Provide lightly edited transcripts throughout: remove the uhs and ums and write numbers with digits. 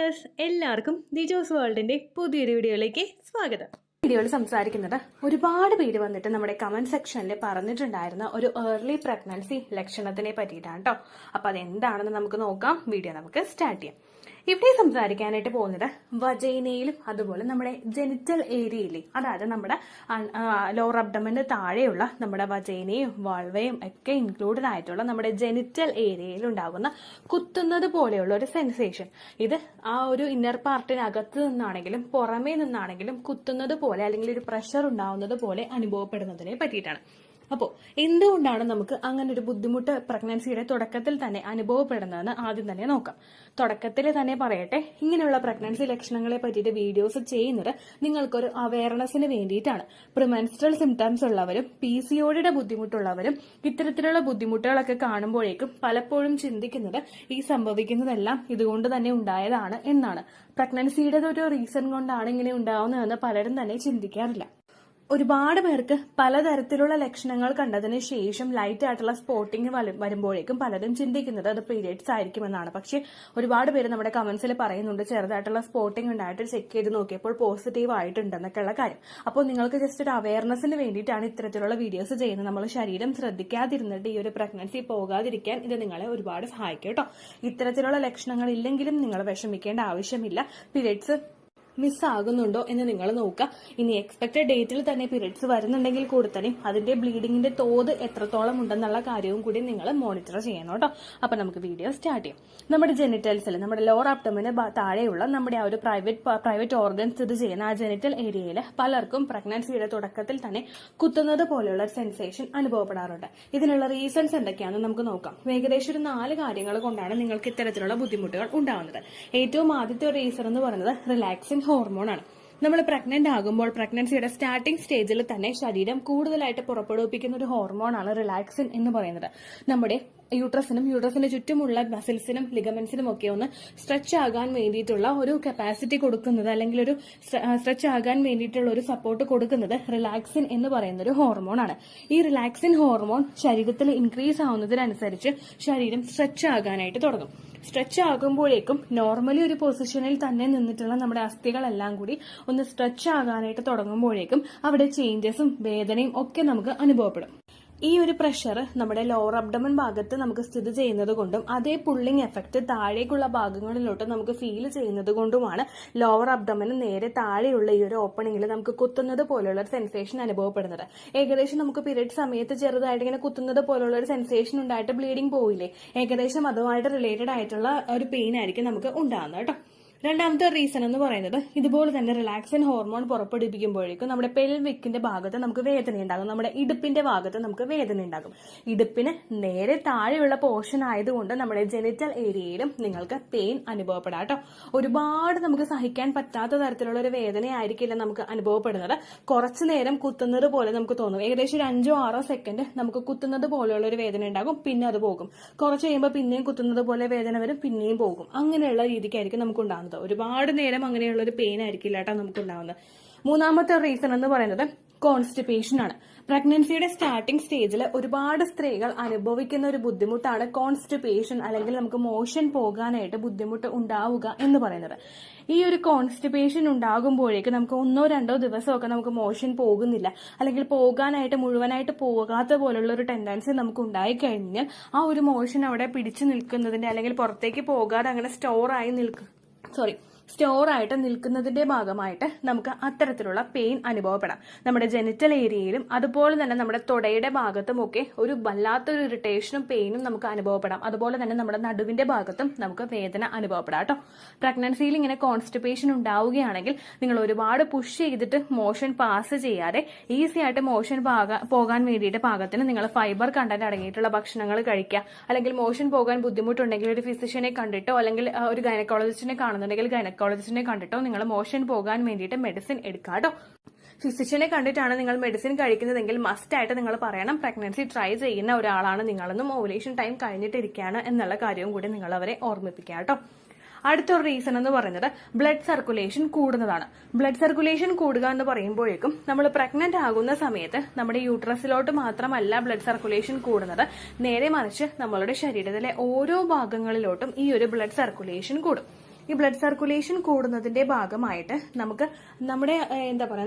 Viewers, എല്ലാവർക്കും ദിജോസ് വേൾഡിന്റെ പുതിയൊരു വീഡിയോയിലേക്ക് സ്വാഗതം. വീഡിയോയിൽ സംസാരിക്കുന്നത് ഒരുപാട് പേര് വന്നിട്ട് നമ്മുടെ കമന്റ് സെക്ഷനിൽ പറഞ്ഞിട്ടുണ്ടായിരുന്ന ഒരു ഏർലി പ്രഗ്നൻസി ലക്ഷണത്തിനെ പറ്റിയിട്ടാണ് കേട്ടോ. അപ്പൊ അതെന്താണെന്ന് നമുക്ക് നോക്കാം. വീഡിയോ നമുക്ക് സ്റ്റാർട്ട് ചെയ്യാം. ഇവിടെ സംസാരിക്കാനായിട്ട് പോകുന്നത് വജൈനയിലും അതുപോലെ നമ്മുടെ ജെനിറ്റൽ ഏരിയയിലും, അതായത് നമ്മുടെ ലോവർ അബ്ഡമന് താഴെയുള്ള നമ്മുടെ വജൈനയും വാൾവയും ഒക്കെ ഇൻക്ലൂഡഡ് ആയിട്ടുള്ള നമ്മുടെ ജെനിറ്റൽ ഏരിയയിൽ ഉണ്ടാകുന്ന കുത്തുന്നത് പോലെയുള്ള ഒരു സെൻസേഷൻ. ഇത് ആ ഒരു ഇന്നർ പാർട്ടിനകത്ത് നിന്നാണെങ്കിലും പുറമേ നിന്നാണെങ്കിലും കുത്തുന്നത് പോലെ അല്ലെങ്കിൽ ഒരു പ്രഷർ ഉണ്ടാവുന്നത് പോലെ അനുഭവപ്പെടുന്നതിനെ പറ്റിയിട്ടാണ്. അപ്പോൾ എന്തുകൊണ്ടാണ് നമുക്ക് അങ്ങനെ ഒരു ബുദ്ധിമുട്ട് പ്രഗ്നൻസിയുടെ തുടക്കത്തിൽ തന്നെ അനുഭവപ്പെടുന്നതെന്ന് ആദ്യം തന്നെ നോക്കാം. തുടക്കത്തിൽ തന്നെ പറയട്ടെ, ഇങ്ങനെയുള്ള പ്രഗ്നൻസി ലക്ഷണങ്ങളെ പറ്റിയിട്ട് വീഡിയോസ് ചെയ്യുന്നത് നിങ്ങൾക്കൊരു അവയർനെസ്സിന് വേണ്ടിയിട്ടാണ്. പ്രിമെൻസ്ട്രൽ സിംറ്റംസ് ഉള്ളവരും PCODയുടെ ബുദ്ധിമുട്ടുള്ളവരും ഇത്തരത്തിലുള്ള ബുദ്ധിമുട്ടുകളൊക്കെ കാണുമ്പോഴേക്കും പലപ്പോഴും ചിന്തിക്കുന്നത് ഈ സംഭവിക്കുന്നതെല്ലാം ഇതുകൊണ്ട് തന്നെ ഉണ്ടായതാണ് എന്നാണ്. പ്രഗ്നൻസിയുടെ ഒരു റീസൺ കൊണ്ടാണ് ഇങ്ങനെ ഉണ്ടാവുന്നതെന്ന് പലരും തന്നെ ചിന്തിക്കാറില്ല. ഒരുപാട് പേർക്ക് പലതരത്തിലുള്ള ലക്ഷണങ്ങൾ കണ്ടതിന് ശേഷം ലൈറ്റ് ആയിട്ടുള്ള സ്പോട്ടിങ് വരുമ്പോഴേക്കും പലരും ചിന്തിക്കുന്നത് അത് പീരിയഡ്സ് ആയിരിക്കുമെന്നാണ്. പക്ഷെ ഒരുപാട് പേര് നമ്മുടെ കമന്റ്സിൽ പറയുന്നുണ്ട് ചെറുതായിട്ടുള്ള സ്പോട്ടിങ് ഉണ്ടായിട്ട് ചെക്ക് ചെയ്ത് നോക്കിയപ്പോൾ പോസിറ്റീവ് ആയിട്ടുണ്ടെന്നൊക്കെയുള്ള കാര്യം. അപ്പോൾ നിങ്ങൾക്ക് ജസ്റ്റ് ഒരു അവയർനെസ്സിന് വേണ്ടിയിട്ടാണ് ഇത്തരത്തിലുള്ള വീഡിയോസ് ചെയ്യുന്നത്. നമ്മൾ ശരീരം ശ്രദ്ധിക്കാതിരുന്നിട്ട് ഈ ഒരു പ്രഗ്നൻസി പോകാതിരിക്കാൻ ഇത് നിങ്ങളെ ഒരുപാട് സഹായിക്കും കേട്ടോ. ഇത്തരത്തിലുള്ള ലക്ഷണങ്ങൾ ഇല്ലെങ്കിലും നിങ്ങൾ വിഷമിക്കേണ്ട ആവശ്യമില്ല. പീരിയഡ്സ് മിസ്സാകുന്നുണ്ടോ എന്ന് നിങ്ങൾ നോക്കുക. ഇനി എക്സ്പെക്ടഡ് ഡേറ്റിൽ തന്നെ പീരിയഡ്സ് വരുന്നുണ്ടെങ്കിൽ കൂടി തന്നെ അതിന്റെ ബ്ലീഡിങ്ങിന്റെ തോത് എത്രത്തോളം ഉണ്ടെന്നുള്ള കാര്യവും കൂടി നിങ്ങൾ മോണിറ്റർ ചെയ്യണം കേട്ടോ. അപ്പൊ നമുക്ക് വീഡിയോ സ്റ്റാർട്ട് ചെയ്യാം. നമ്മുടെ ജെനിറ്റൽസിൽ, നമ്മുടെ ലോവർ അബ്ഡമന് താഴെയുള്ള നമ്മുടെ ആ ഒരു പ്രൈവറ്റ് ഓർഗൻ സ്ഥിതി ചെയ്യുന്ന ആ ജെനിറ്റൽ ഏരിയയിൽ പലർക്കും പ്രഗ്നൻസിയുടെ തുടക്കത്തിൽ തന്നെ കുത്തുന്നത് പോലെയുള്ള സെൻസേഷൻ അനുഭവപ്പെടാറുണ്ട്. ഇതിനുള്ള റീസൺസ് എന്തൊക്കെയാണെന്ന് നമുക്ക് നോക്കാം. ഏകദേശം ഒരു 4 കാര്യങ്ങൾ കൊണ്ടാണ് നിങ്ങൾക്ക് ഇത്തരത്തിലുള്ള ബുദ്ധിമുട്ടുകൾ ഉണ്ടാവുന്നത്. ഏറ്റവും ആദ്യത്തെ ഒരു റീസൺ എന്ന് പറയുന്നത് റിലാക്സിൻ ഹോർമോണാണ്. നമ്മൾ പ്രഗ്നന്റ് ആകുമ്പോൾ പ്രഗ്നൻസിയുടെ സ്റ്റാർട്ടിംഗ് സ്റ്റേജിൽ തന്നെ ശരീരം കൂടുതലായിട്ട് പുറപ്പെടുവിപ്പിക്കുന്ന ഒരു ഹോർമോണാണ് റിലാക്സിൻ എന്ന് പറയുന്നത്. നമ്മുടെ യൂട്രസിന് ചുറ്റുമുള്ള മസിൽസിനും ലിഗമെന്റ്സിനും ഒക്കെ ഒന്ന് സ്ട്രെച്ച് ആകാൻ വേണ്ടിയിട്ടുള്ള ഒരു കപ്പാസിറ്റി കൊടുക്കുന്നത്, അല്ലെങ്കിൽ ഒരു സ്ട്രെച്ച് ആകാൻ വേണ്ടിയിട്ടുള്ള ഒരു സപ്പോർട്ട് കൊടുക്കുന്നത് റിലാക്സിൻ എന്ന് പറയുന്ന ഒരു ഹോർമോണാണ്. ഈ റിലാക്സിൻ ഹോർമോൺ ശരീരത്തിൽ ഇൻക്രീസ് ആവുന്നതിനനുസരിച്ച് ശരീരം സ്ട്രെച്ച് ആകാനായിട്ട് തുടങ്ങും. സ്ട്രെച്ച് ആകുമ്പോഴേക്കും നോർമലി ഒരു പൊസിഷനിൽ തന്നെ നിന്നിട്ടുള്ള നമ്മുടെ അസ്ഥികളെല്ലാം കൂടി ഒന്ന് സ്ട്രെച്ച് ആകാനായിട്ട് തുടങ്ങുമ്പോഴേക്കും അവിടെ ചേഞ്ചസും വേദനയും ഒക്കെ നമുക്ക് അനുഭവപ്പെടും. ഈ ഒരു പ്രഷർ നമ്മുടെ ലോവർ അബ്ഡമൻ ഭാഗത്ത് നമുക്ക് സ്ഥിതി ചെയ്യുന്നത് കൊണ്ടും അതേ പുള്ളിംഗ് എഫക്ട് താഴേക്കുള്ള ഭാഗങ്ങളിലോട്ട് നമുക്ക് ഫീൽ ചെയ്യുന്നത് കൊണ്ടുമാണ് ലോവർ അബ്ഡമന് നേരെ താഴെയുള്ള ഈ ഒരു ഓപ്പണിംഗിൽ നമുക്ക് കുത്തുന്നത് പോലുള്ള ഒരു സെൻസേഷൻ അനുഭവപ്പെടുന്നത്. ഏകദേശം നമുക്ക് പീരിയഡ് സമയത്ത് ചെറുതായിട്ട് ഇങ്ങനെ കുത്തുന്നത് പോലുള്ള ഒരു സെൻസേഷൻ ഉണ്ടായിട്ട് ബ്ലീഡിംഗ് പോയില്ലേ, ഏകദേശം അതുമായിട്ട് റിലേറ്റഡ് ആയിട്ടുള്ള ഒരു പെയിൻ ആയിരിക്കും നമുക്ക് ഉണ്ടാകുന്നത് കേട്ടോ. രണ്ടാമത്തെ റീസൺ എന്ന് പറയുന്നത് ഇതുപോലെ തന്നെ റിലാക്സിൻ ഹോർമോൺ പുറപ്പെടുവിക്കുമ്പോഴേക്കും നമ്മുടെ പെൽവിക്കിന്റെ ഭാഗത്ത് നമുക്ക് വേദന ഉണ്ടാകും, നമ്മുടെ ഇടുപ്പിന്റെ ഭാഗത്ത് നമുക്ക് വേദന ഉണ്ടാകും. ഇടുപ്പിന് നേരെ താഴെയുള്ള പോർഷൻ ആയതുകൊണ്ട് നമ്മുടെ ജെനിറ്റൽ ഏരിയയിലും നിങ്ങൾക്ക് പെയിൻ അനുഭവപ്പെടാം കേട്ടോ. ഒരുപാട് നമുക്ക് സഹിക്കാൻ പറ്റാത്ത തരത്തിലുള്ള ഒരു വേദനയായിരിക്കില്ല നമുക്ക് അനുഭവപ്പെടുന്നത്. കുറച്ചു നേരം കുത്തുന്നത് പോലെ നമുക്ക് തോന്നും. ഏകദേശം ഒരു 5-6 സെക്കൻഡ് നമുക്ക് കുത്തുന്നത് പോലെയുള്ള ഒരു വേദന ഉണ്ടാകും, പിന്നെ അത് പോകും. കുറച്ച് കഴിയുമ്പോൾ പിന്നെയും കുത്തുന്നത് പോലെ വേദന വരും, പിന്നെയും പോകും. അങ്ങനെയുള്ള രീതിക്കായിരിക്കും നമുക്ക് ഉണ്ടാകുന്നത്. ഒരുപാട് നേരം അങ്ങനെയുള്ള ഒരു പെയിൻ ആയിരിക്കില്ല കേട്ടോ നമുക്കുണ്ടാവുന്നത്. മൂന്നാമത്തെ റീസൺ എന്ന് പറയുന്നത് കോൺസ്റ്റിപ്പേഷൻ ആണ്. പ്രഗ്നൻസിയുടെ സ്റ്റാർട്ടിംഗ് സ്റ്റേജിൽ ഒരുപാട് സ്ത്രീകൾ അനുഭവിക്കുന്ന ഒരു ബുദ്ധിമുട്ടാണ് കോൺസ്റ്റിപ്പേഷൻ, അല്ലെങ്കിൽ നമുക്ക് മോഷൻ പോകാനായിട്ട് ബുദ്ധിമുട്ട് ഉണ്ടാവുക എന്ന് പറയുന്നത്. ഈ ഒരു കോൺസ്റ്റിപ്പേഷൻ ഉണ്ടാകുമ്പോഴേക്ക് നമുക്ക് 1-2 ദിവസമൊക്കെ നമുക്ക് മോഷൻ പോകുന്നില്ല, അല്ലെങ്കിൽ പോകാനായിട്ട് മുഴുവനായിട്ട് പോകാത്ത പോലുള്ള ഒരു ടെൻഡൻസി നമുക്ക് ഉണ്ടായിക്കഴിഞ്ഞാൽ ആ ഒരു മോഷൻ അവിടെ പിടിച്ചു നിൽക്കുന്നതിന്റെ, അല്ലെങ്കിൽ പുറത്തേക്ക് പോകാതെ അങ്ങനെ സ്റ്റോർ ആയിട്ട് നിൽക്കുന്നതിന്റെ ഭാഗമായിട്ട് നമുക്ക് അത്തരത്തിലുള്ള പെയിൻ അനുഭവപ്പെടാം. നമ്മുടെ ജെനിറ്റൽ ഏരിയയിലും അതുപോലെ തന്നെ നമ്മുടെ തൊടയുടെ ഭാഗത്തുമൊക്കെ ഒരു വല്ലാത്തൊരു ഇറിറ്റേഷനും പെയിനും നമുക്ക് അനുഭവപ്പെടാം. അതുപോലെ തന്നെ നമ്മുടെ നടുവിന്റെ ഭാഗത്തും നമുക്ക് വേദന അനുഭവപ്പെടാം കേട്ടോ. പ്രഗ്നൻസിയിൽ ഇങ്ങനെ കോൺസ്റ്റിപ്പേഷൻ ഉണ്ടാവുകയാണെങ്കിൽ നിങ്ങൾ ഒരുപാട് പുഷ് ചെയ്തിട്ട് മോഷൻ പാസ് ചെയ്യാതെ ഈസി ആയിട്ട് മോഷൻ പോകാൻ വേണ്ടിയിട്ട് പാകത്തിന് നിങ്ങൾ ഫൈബർ കണ്ടന്റ് അടങ്ങിയിട്ടുള്ള ഭക്ഷണങ്ങൾ കഴിക്കുക. അല്ലെങ്കിൽ മോഷൻ പോകാൻ ബുദ്ധിമുട്ടുണ്ടെങ്കിൽ ഒരു ഫിസിഷ്യനെ കണ്ടിട്ടോ, അല്ലെങ്കിൽ ഒരു ഗൈനക്കോളജിസ്റ്റിനെ കാണുന്നുണ്ടെങ്കിൽ ഗൈനക്കോളജിസ്റ്റിനെ കണ്ടിട്ടോ നിങ്ങൾ മോഷൻ പോകാൻ വേണ്ടിയിട്ട് മെഡിസിൻ എടുക്കാട്ടോ. ഫിസിഷ്യനെ കണ്ടിട്ടാണ് നിങ്ങൾ മെഡിസിൻ കഴിക്കുന്നതെങ്കിൽ മസ്റ്റ് ആയിട്ട് നിങ്ങൾ പറയണം പ്രഗ്നൻസി ട്രൈ ചെയ്യുന്ന ഒരാളാണ് നിങ്ങളെന്നും ഓവുലേഷൻ ടൈം കഴിഞ്ഞിട്ടിരിക്കുകയാണ് എന്നുള്ള കാര്യവും കൂടി നിങ്ങൾ അവരെ ഓർമ്മിപ്പിക്കുക കേട്ടോ. അടുത്തൊരു റീസൺ എന്ന് പറയുന്നത് ബ്ലഡ് സർക്കുലേഷൻ കൂടുന്നതാണ്. ബ്ലഡ് സർക്കുലേഷൻ കൂടുക എന്ന് പറയുമ്പോഴേക്കും നമ്മൾ പ്രഗ്നന്റ് ആകുന്ന സമയത്ത് നമ്മുടെ യൂട്രസിലോട്ട് മാത്രമല്ല ബ്ലഡ് സർക്കുലേഷൻ കൂടുന്നത്, നേരെ മറിച്ച് നമ്മളുടെ ശരീരത്തിലെ ഓരോ ഭാഗങ്ങളിലോട്ടും ഈ ഒരു ബ്ലഡ് സർക്കുലേഷൻ കൂടും. ഈ ബ്ലഡ് സർക്കുലേഷൻ കൂടുന്നതിന്റെ ഭാഗമായിട്ട് നമുക്ക് നമ്മുടെ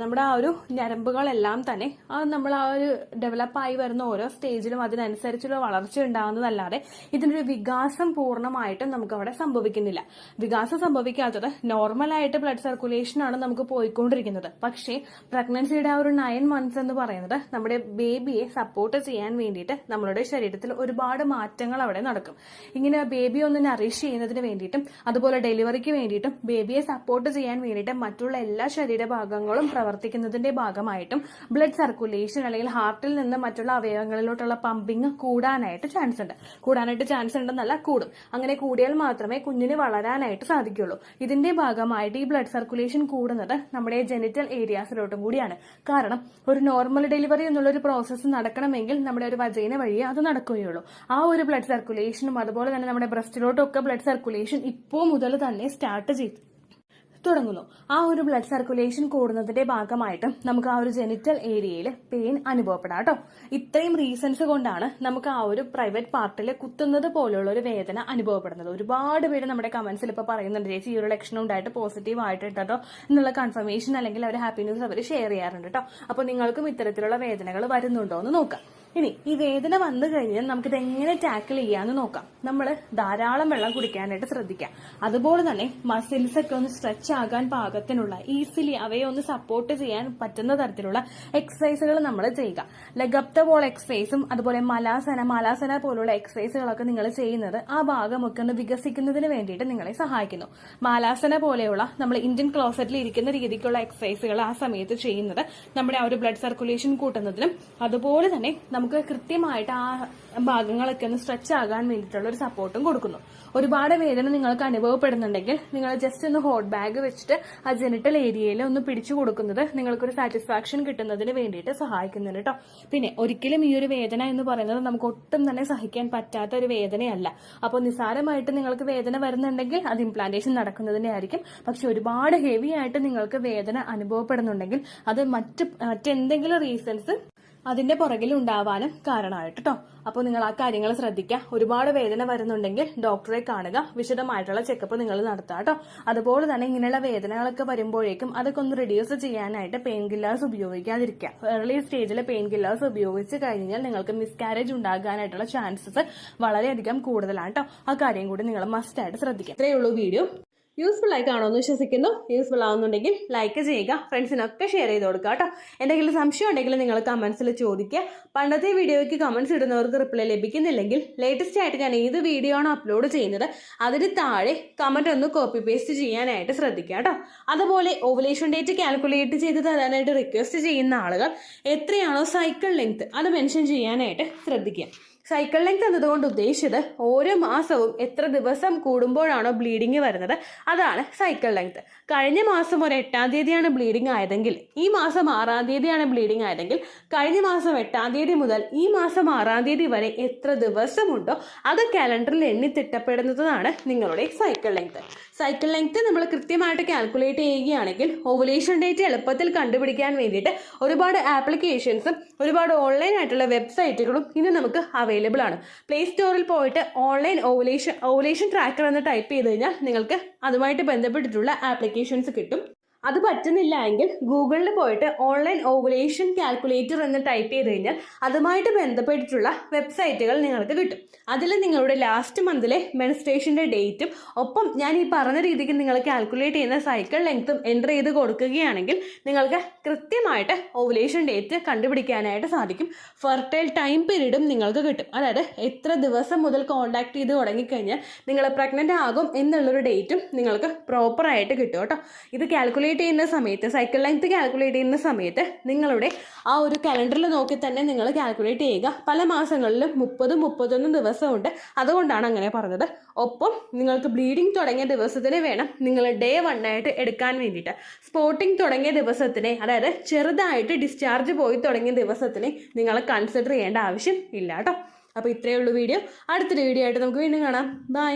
നമ്മുടെ ആ ഒരു ഞരമ്പുകളെല്ലാം തന്നെ നമ്മൾ ആ ഒരു ഡെവലപ്പായി വരുന്ന ഓരോ സ്റ്റേജിലും അതിനനുസരിച്ചുള്ള വളർച്ച ഉണ്ടാകുന്നതല്ലാതെ ഇതിനൊരു വികാസം പൂർണ്ണമായിട്ടും നമുക്ക് അവിടെ സംഭവിക്കുന്നില്ല. വികാസം സംഭവിക്കാത്തത് നോർമലായിട്ട് ബ്ലഡ് സർക്കുലേഷൻ ആണ് നമുക്ക് പോയിക്കൊണ്ടിരിക്കുന്നത്. പക്ഷേ പ്രഗ്നൻസിയുടെ ആ ഒരു 9 months എന്ന് പറയുന്നത് നമ്മുടെ ബേബിയെ സപ്പോർട്ട് ചെയ്യാൻ വേണ്ടിയിട്ട് നമ്മളുടെ ശരീരത്തിൽ ഒരുപാട് മാറ്റങ്ങൾ അവിടെ നടക്കും. ഇങ്ങനെ ബേബി ഒന്ന് നറിഷ് ചെയ്യുന്നതിന് വേണ്ടിയിട്ടും അതുപോലെ ഡെലിവറിക്ക് വേണ്ടിയിട്ടും ബേബിയെ സപ്പോർട്ട് ചെയ്യാൻ വേണ്ടിയിട്ട് മറ്റുള്ള എല്ലാ ശരീരഭാഗങ്ങളും പ്രവർത്തിക്കുന്നതിന്റെ ഭാഗമായിട്ടും ബ്ലഡ് സർക്കുലേഷൻ അല്ലെങ്കിൽ ഹാർട്ടിൽ നിന്ന് മറ്റുള്ള അവയവങ്ങളിലോട്ടുള്ള പമ്പിങ് കൂടാനായിട്ട് ചാൻസ് ഉണ്ടെന്നല്ല കൂടും. അങ്ങനെ കൂടിയാൽ മാത്രമേ കുഞ്ഞിന് വളരാനായിട്ട് സാധിക്കുള്ളൂ. ഇതിന്റെ ഭാഗമായിട്ട് ഈ ബ്ലഡ് സർക്കുലേഷൻ കൂടുന്നത് നമ്മുടെ ജെനിറ്റൽ ഏരിയാസിലോട്ടും കൂടിയാണ്. കാരണം ഒരു നോർമൽ ഡെലിവറി എന്നുള്ള ഒരു പ്രോസസ്സ് നടക്കണമെങ്കിൽ നമ്മുടെ ഒരു വജൈന വഴിയേ അത് നടക്കുകയുള്ളൂ. ആ ഒരു ബ്ലഡ് സർക്കുലേഷനും അതുപോലെ തന്നെ നമ്മുടെ ബ്രസ്റ്റിലോട്ടൊക്കെ ബ്ലഡ് സർക്കുലേഷൻ ഇപ്പോൾ മുതൽ തന്നെ സ്റ്റാർട്ട് ചെയ്തു തുടങ്ങുന്നു. ആ ഒരു ബ്ലഡ് സർക്കുലേഷൻ കൂടുന്നതിന്റെ ഭാഗമായിട്ട് നമുക്ക് ആ ഒരു ജെനിറ്റൽ ഏരിയയിൽ പെയിൻ അനുഭവപ്പെടാം കേട്ടോ. ഇത്രയും റീസൺസ് കൊണ്ടാണ് നമുക്ക് ആ ഒരു പ്രൈവറ്റ് പാർട്ടിൽ കുത്തുന്നത് പോലെയുള്ള ഒരു വേദന അനുഭവപ്പെടുന്നത്. ഒരുപാട് പേര് നമ്മുടെ കമന്റ്സിൽ ഇപ്പൊ പറയുന്നുണ്ട്, ചേച്ചി ഈ ഒരു ലക്ഷണം ഉണ്ടായിട്ട് പോസിറ്റീവ് ആയിട്ടോ എന്നുള്ള കൺഫർമേഷൻ അല്ലെങ്കിൽ അവർ ഹാപ്പി ന്യൂസ് അവർ ഷെയർ ചെയ്യാറുണ്ട് കേട്ടോ. അപ്പൊ നിങ്ങൾക്കും ഇത്തരത്തിലുള്ള വേദനകൾ വരുന്നുണ്ടോ എന്ന് നോക്കാം. ഇനി ഈ വേദന വന്നു കഴിഞ്ഞാൽ നമുക്കിത് എങ്ങനെ ടാക്കിൾ ചെയ്യാന്ന് നോക്കാം. നമ്മൾ ധാരാളം വെള്ളം കുടിക്കാനായിട്ട് ശ്രദ്ധിക്കാം. അതുപോലെ തന്നെ മസിൽസ് ഒക്കെ ഒന്ന് സ്ട്രെച്ച് ആകാൻ പാകത്തിനുള്ള ഈസിലി അവയെ ഒന്ന് സപ്പോർട്ട് ചെയ്യാൻ പറ്റുന്ന തരത്തിലുള്ള എക്സസൈസുകൾ നമ്മൾ ചെയ്യുക. ലെഗ് അപ് ദ വോൾ എക്സസൈസും അതുപോലെ മലാസന പോലുള്ള എക്സസൈസുകളൊക്കെ നിങ്ങൾ ചെയ്യുന്നത് ആ ഭാഗമൊക്കെ ഒന്ന് വികസിക്കുന്നതിന് വേണ്ടിയിട്ട് നിങ്ങളെ സഹായിക്കുന്നു. മാലാസന പോലെയുള്ള നമ്മൾ ഇന്ത്യൻ ക്ലോസറ്റിൽ ഇരിക്കുന്ന രീതിക്കുള്ള എക്സസൈസുകൾ ആ സമയത്ത് ചെയ്യുന്നത് നമ്മുടെ ആ ഒരു ബ്ലഡ് സർക്കുലേഷൻ കൂട്ടുന്നതിനും അതുപോലെ തന്നെ നമുക്ക് കൃത്യമായിട്ട് ആ ഭാഗങ്ങളൊക്കെ ഒന്ന് സ്ട്രെച്ച് ആകാൻ വേണ്ടിയിട്ടുള്ള ഒരു സപ്പോർട്ടും കൊടുക്കുന്നു. ഒരുപാട് വേദന നിങ്ങൾക്ക് അനുഭവപ്പെടുന്നുണ്ടെങ്കിൽ നിങ്ങൾ ജസ്റ്റ് ഒന്ന് ഹോട്ട് ബാഗ് വെച്ചിട്ട് ആ ജെനിറ്റൽ ഏരിയയിൽ ഒന്ന് പിടിച്ചു കൊടുക്കുന്നത് നിങ്ങൾക്കൊരു സാറ്റിസ്ഫാക്ഷൻ കിട്ടുന്നതിന് വേണ്ടിയിട്ട് സഹായിക്കുന്നുണ്ട് കേട്ടോ. പിന്നെ ഒരിക്കലും ഈ ഒരു വേദന എന്ന് പറയുന്നത് നമുക്ക് ഒട്ടും തന്നെ സഹിക്കാൻ പറ്റാത്ത ഒരു വേദനയല്ല. അപ്പോൾ നിസ്സാരമായിട്ട് നിങ്ങൾക്ക് വേദന വരുന്നുണ്ടെങ്കിൽ അത് ഇംപ്ലാന്റേഷൻ നടക്കുന്നതിനെ ആയിരിക്കും. പക്ഷെ ഒരുപാട് ഹെവി ആയിട്ട് നിങ്ങൾക്ക് വേദന അനുഭവപ്പെടുന്നുണ്ടെങ്കിൽ അത് മറ്റെന്തെങ്കിലും റീസൺസ് അതിന്റെ പുറകിൽ ഉണ്ടാവാനും കാരണമായിട്ട് കേട്ടോ. അപ്പോൾ നിങ്ങൾ ആ കാര്യങ്ങൾ ശ്രദ്ധിക്കുക. ഒരുപാട് വേദന വരുന്നുണ്ടെങ്കിൽ ഡോക്ടറെ കാണുക, വിശദമായിട്ടുള്ള ചെക്കപ്പ് നിങ്ങൾ നടത്തുക കേട്ടോ. അതുപോലെ തന്നെ ഇങ്ങനെയുള്ള വേദനകളൊക്കെ വരുമ്പോഴേക്കും അതൊക്കെ ഒന്ന് റിഡ്യൂസ് ചെയ്യാനായിട്ട് പെയിൻ കില്ലേഴ്സ് ഉപയോഗിക്കാതിരിക്കുക. ഏർലി സ്റ്റേജിൽ പെയിൻ കില്ലേഴ്സ് ഉപയോഗിച്ച് കഴിഞ്ഞാൽ നിങ്ങൾക്ക് മിസ്കാരേജ് ഉണ്ടാകാനായിട്ടുള്ള ചാൻസസ് വളരെയധികം കൂടുതലാണ് കേട്ടോ. ആ കാര്യം കൂടി നിങ്ങൾ മസ്റ്റായിട്ട് ശ്രദ്ധിക്കുക. ഇത്രയേ ഉള്ളൂ വീഡിയോ. യൂസ്ഫുൾ ആയി കാണുമെന്ന് വിശ്വസിക്കുന്നു. യൂസ്ഫുൾ ആവുന്നുണ്ടെങ്കിൽ ലൈക്ക് ചെയ്യുക, ഫ്രണ്ട്സിനൊക്കെ ഷെയർ ചെയ്ത് കൊടുക്കുക കേട്ടോ. എന്തെങ്കിലും സംശയം ഉണ്ടെങ്കിൽ നിങ്ങൾ കമന്റ്സിൽ ചോദിക്കുക. പണ്ടത്തെ വീഡിയോയ്ക്ക് കമന്റ്സ് ഇടുന്നവർക്ക് റിപ്ലൈ ലഭിക്കുന്നില്ലെങ്കിൽ ലേറ്റസ്റ്റ് ആയിട്ട് ഞാൻ ഏത് വീഡിയോ ആണോ അപ്ലോഡ് ചെയ്യുന്നത് അതിന് താഴെ കമന്റ് ഒന്ന് കോപ്പി പേസ്റ്റ് ചെയ്യാനായിട്ട് ശ്രദ്ധിക്കുക കേട്ടോ. അതുപോലെ ഓവുലേഷൻ ഡേറ്റ് കാൽക്കുലേറ്റ് ചെയ്ത് തരാനായിട്ട് റിക്വസ്റ്റ് ചെയ്യുന്ന ആളുകൾ എത്രയാണോ സൈക്കിൾ ലെങ്ത് അത് മെൻഷൻ ചെയ്യാനായിട്ട് ശ്രദ്ധിക്കുക. സൈക്കിൾ ലെങ്ത് എന്നതുകൊണ്ട് ഉദ്ദേശിച്ചത് ഓരോ മാസവും എത്ര ദിവസം കൂടുമ്പോഴാണോ ബ്ലീഡിങ് വരുന്നത് അതാണ് സൈക്കിൾ ലെങ്ത്. കഴിഞ്ഞ മാസം ഒരു 8-ാം തീയതിയാണ് ബ്ലീഡിങ് ആയതെങ്കിൽ ഈ മാസം 6-ാം തീയതിയാണ് ബ്ലീഡിങ് ആയതെങ്കിൽ കഴിഞ്ഞ മാസം 8-ാം തീയതി മുതൽ ഈ മാസം 6-ാം തീയതി വരെ എത്ര ദിവസമുണ്ടോ അത് കാലണ്ടറിൽ എണ്ണി തിട്ടപ്പെടുന്നതാണ് നിങ്ങളുടെ സൈക്കിൾ ലെങ്ത്. സൈക്കിൾ ലെങ്ത് നമ്മൾ കൃത്യമായിട്ട് കാൽക്കുലേറ്റ് ചെയ്യുകയാണെങ്കിൽ ഓവുലേഷൻ ഡേറ്റ് എളുപ്പത്തിൽ കണ്ടുപിടിക്കാൻ വേണ്ടിയിട്ട് ഒരുപാട് ആപ്ലിക്കേഷൻസും ഒരുപാട് ഓൺലൈൻ ആയിട്ടുള്ള വെബ്സൈറ്റുകളും ഇന്ന് നമുക്ക് അവൈലബിൾ ആണ്. പ്ലേ സ്റ്റോറിൽ പോയിട്ട് ഓൺലൈൻ ഓവുലേഷൻ ട്രാക്കർ എന്ന് ടൈപ്പ് ചെയ്ത് കഴിഞ്ഞാൽ നിങ്ങൾക്ക് അതുമായിട്ട് ബന്ധപ്പെട്ടിട്ടുള്ള ആപ്ലിക്കേഷൻസ് കിട്ടും. അത് പറ്റുന്നില്ല എങ്കിൽ ഗൂഗിളിൽ പോയിട്ട് ഓൺലൈൻ ഓവുലേഷൻ കാൽക്കുലേറ്റർ എന്ന് ടൈപ്പ് ചെയ്ത് കഴിഞ്ഞാൽ അതുമായിട്ട് ബന്ധപ്പെട്ടിട്ടുള്ള വെബ്സൈറ്റുകൾ നിങ്ങൾക്ക് കിട്ടും. അതിൽ നിങ്ങളുടെ ലാസ്റ്റ് മന്തിലെ മെൻസ്ട്രേഷൻ്റെ ഡേറ്റും ഒപ്പം ഞാൻ ഈ പറഞ്ഞ രീതിക്ക് നിങ്ങൾ കാൽക്കുലേറ്റ് ചെയ്യുന്ന സൈക്കിൾ ലെങ്ത്തും എൻ്റർ ചെയ്ത് കൊടുക്കുകയാണെങ്കിൽ നിങ്ങൾക്ക് കൃത്യമായിട്ട് ഓവുലേഷൻ ഡേറ്റ് കണ്ടുപിടിക്കാനായിട്ട് സാധിക്കും. ഫെർട്ടൈൽ ടൈം പീരീഡും നിങ്ങൾക്ക് കിട്ടും. അതായത് എത്ര ദിവസം മുതൽ കോൺടാക്ട് ചെയ്ത് തുടങ്ങിക്കഴിഞ്ഞാൽ നിങ്ങൾ പ്രഗ്നൻ്റ് ആകും എന്നുള്ളൊരു ഡേറ്റും നിങ്ങൾക്ക് പ്രോപ്പറായിട്ട് കിട്ടും കേട്ടോ. ഇത് കാൽക്കുലേറ്റ് ചെയ്യുന്ന സമയത്ത് സൈക്കിൾ ലെങ്ത് കാൽക്കുലേറ്റ് ചെയ്യുന്ന സമയത്ത് നിങ്ങളുടെ ആ ഒരു കലണ്ടറിൽ നോക്കി തന്നെ നിങ്ങൾ കാൽക്കുലേറ്റ് ചെയ്യുക. പല മാസങ്ങളിലും 30-31 ദിവസമുണ്ട്. അതുകൊണ്ടാണ് അങ്ങനെ പറഞ്ഞത്. ഒപ്പം നിങ്ങൾക്ക് ബ്ലീഡിങ് തുടങ്ങിയ ദിവസത്തിന് വേണം നിങ്ങൾ ഡേ 1 ആയിട്ട് എടുക്കാൻ വേണ്ടിയിട്ട്. സ്പോട്ടിങ് തുടങ്ങിയ ദിവസത്തിനെ അതായത് ചെറുതായിട്ട് ഡിസ്ചാർജ് പോയി തുടങ്ങിയ ദിവസത്തിനെ നിങ്ങൾ കൺസിഡർ ചെയ്യേണ്ട ആവശ്യം ഇല്ല കേട്ടോ. അപ്പോൾ ഇത്രയേ ഉള്ളൂ വീഡിയോ. അടുത്തൊരു വീഡിയോ ആയിട്ട് നമുക്ക് വീണ്ടും കാണാം. ബൈ.